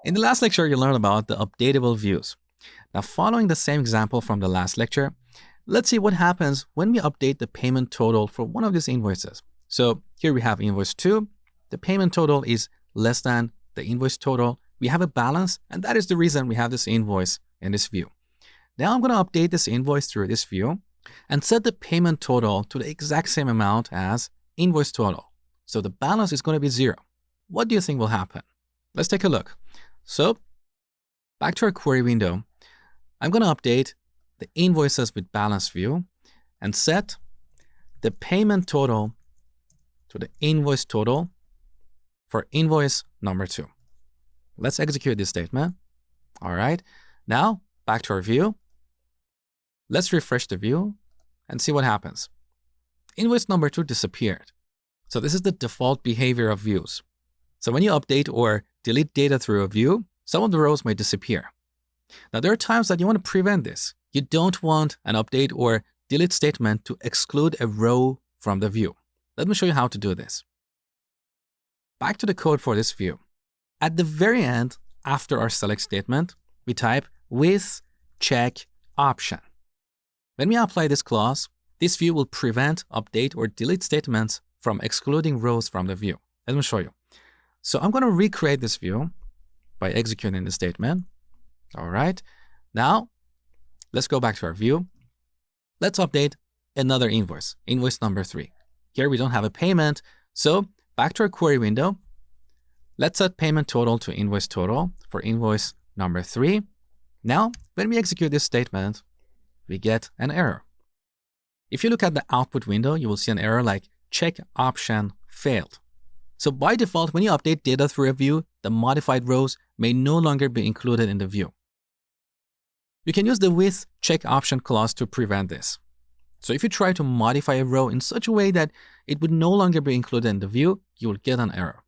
In the last lecture, you learned about the updatable views. Now, following the same example from the last lecture, let's see what happens when we update the payment total for one of these invoices. So here we have invoice 2. The payment total is less than the invoice total. We have a balance, and that is the reason we have this invoice in this view. Now I'm going to update this invoice through this view and set the payment total to the exact same amount as invoice total. So the balance is going to be 0. What do you think will happen? Let's take a look. So back to our query window, I'm going to update the invoices with balance view and set the payment total to the invoice total for invoice number 2. Let's execute this statement. All right. Now back to our view. Let's refresh the view and see what happens. Invoice number 2 disappeared. So this is the default behavior of views. So when you update or delete data through a view, some of the rows may disappear. Now there are times that you want to prevent this. You don't want an update or delete statement to exclude a row from the view. Let me show you how to do this. Back to the code for this view. At the very end, after our select statement, we type with check option. When we apply this clause, this view will prevent update or delete statements from excluding rows from the view. Let me show you. So I'm going to recreate this view by executing the statement. All right. Now, let's go back to our view. Let's update another invoice, invoice number 3. Here we don't have a payment. So back to our query window. Let's set payment total to invoice total for invoice number 3. Now, when we execute this statement, we get an error. If you look at the output window, you will see an error like check option failed. So by default, when you update data through a view, the modified rows may no longer be included in the view. You can use the with check option clause to prevent this. So if you try to modify a row in such a way that it would no longer be included in the view, you will get an error.